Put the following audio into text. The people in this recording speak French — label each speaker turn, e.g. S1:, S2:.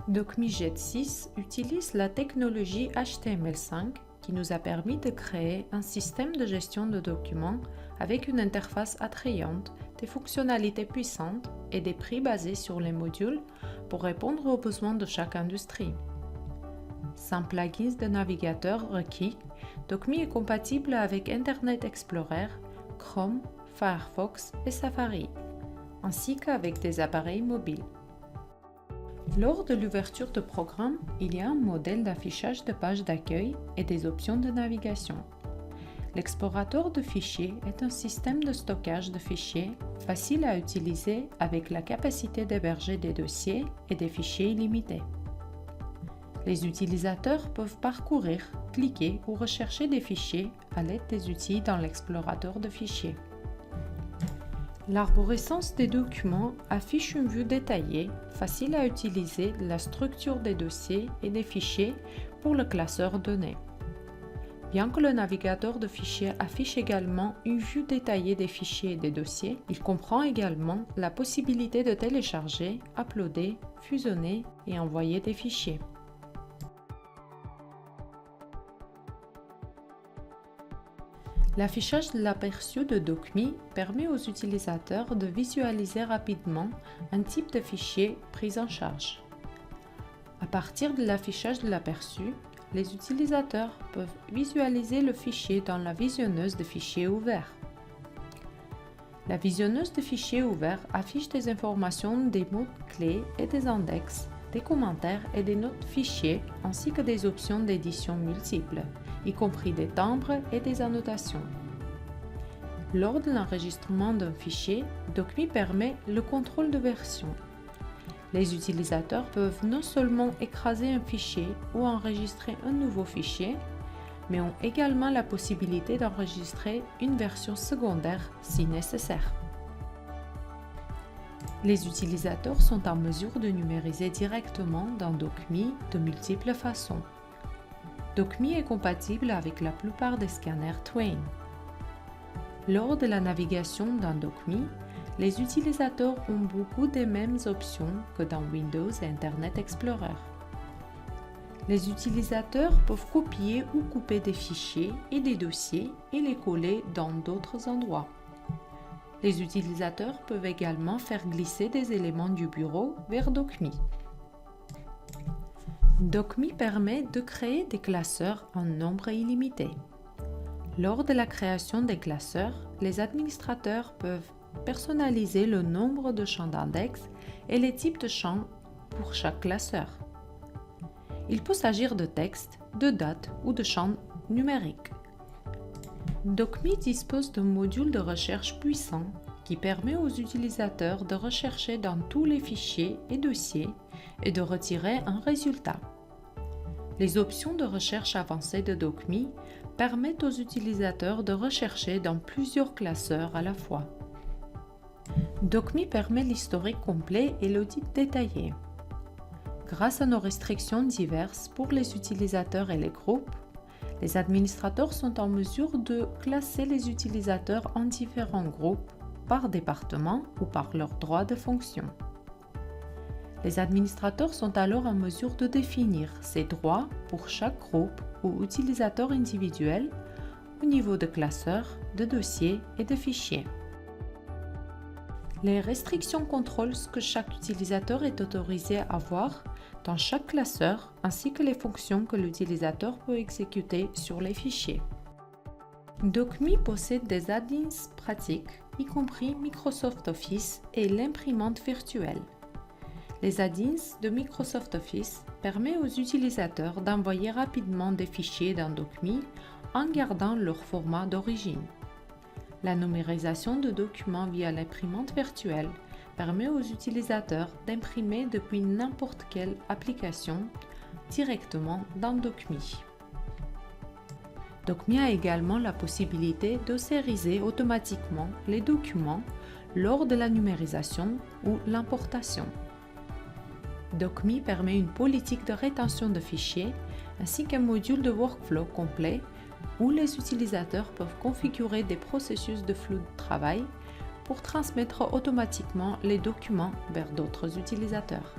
S1: DocMe Jet 6 utilise la technologie HTML5 qui nous a permis de créer un système de gestion de documents avec une interface attrayante, des fonctionnalités puissantes et des prix basés sur les modules pour répondre aux besoins de chaque industrie. Sans plugins de navigateur requis, DocMe est compatible avec Internet Explorer, Chrome, Firefox et Safari, ainsi qu'avec des appareils mobiles. Lors de l'ouverture de programme, il y a un modèle d'affichage de pages d'accueil et des options de navigation. L'explorateur de fichiers est un système de stockage de fichiers facile à utiliser avec la capacité d'héberger des dossiers et des fichiers illimités. Les utilisateurs peuvent parcourir, cliquer ou rechercher des fichiers à l'aide des outils dans l'explorateur de fichiers. L'arborescence des documents affiche une vue détaillée, facile à utiliser de la structure des dossiers et des fichiers pour le classeur données. Bien que le navigateur de fichiers affiche également une vue détaillée des fichiers et des dossiers, il comprend également la possibilité de télécharger, uploader, fusionner et envoyer des fichiers. L'affichage de l'aperçu de DocMe permet aux utilisateurs de visualiser rapidement un type de fichier pris en charge. À partir de l'affichage de l'aperçu, les utilisateurs peuvent visualiser le fichier dans la visionneuse de fichiers ouverts. La visionneuse de fichiers ouverts affiche des informations des mots-clés et des index, des commentaires et des notes fichiers ainsi que des options d'édition multiples, y compris des timbres et des annotations. Lors de l'enregistrement d'un fichier, DocMe permet le contrôle de version. Les utilisateurs peuvent non seulement écraser un fichier ou enregistrer un nouveau fichier, mais ont également la possibilité d'enregistrer une version secondaire si nécessaire. Les utilisateurs sont en mesure de numériser directement dans DocMe de multiples façons. DocMe est compatible avec la plupart des scanners Twain. Lors de la navigation dans DocMe, les utilisateurs ont beaucoup des mêmes options que dans Windows et Internet Explorer. Les utilisateurs peuvent copier ou couper des fichiers et des dossiers et les coller dans d'autres endroits. Les utilisateurs peuvent également faire glisser des éléments du bureau vers DocMe. DocMe permet de créer des classeurs en nombre illimité. Lors de la création des classeurs, les administrateurs peuvent personnaliser le nombre de champs d'index et les types de champs pour chaque classeur. Il peut s'agir de texte, de date ou de champs numériques. DocMe dispose d'un module de recherche puissant qui permet aux utilisateurs de rechercher dans tous les fichiers et dossiers et de retirer un résultat. Les options de recherche avancées de DocMe permettent aux utilisateurs de rechercher dans plusieurs classeurs à la fois. DocMe permet l'historique complet et l'audit détaillé. Grâce à nos restrictions diverses pour les utilisateurs et les groupes, les administrateurs sont en mesure de classer les utilisateurs en différents groupes par département ou par leur droit de fonction. Les administrateurs sont alors en mesure de définir ces droits pour chaque groupe ou utilisateur individuel au niveau de classeurs, de dossiers et de fichiers. Les restrictions contrôlent ce que chaque utilisateur est autorisé à voir dans chaque classeur ainsi que les fonctions que l'utilisateur peut exécuter sur les fichiers. DocMe possède des add-ins pratiques, y compris Microsoft Office et l'imprimante virtuelle. Les add-ins de Microsoft Office permettent aux utilisateurs d'envoyer rapidement des fichiers dans DocMe en gardant leur format d'origine. La numérisation de documents via l'imprimante virtuelle permet aux utilisateurs d'imprimer depuis n'importe quelle application directement dans DocMe. DocMe a également la possibilité de sériser automatiquement les documents lors de la numérisation ou l'importation. DocMe permet une politique de rétention de fichiers ainsi qu'un module de workflow complet où les utilisateurs peuvent configurer des processus de flux de travail pour transmettre automatiquement les documents vers d'autres utilisateurs.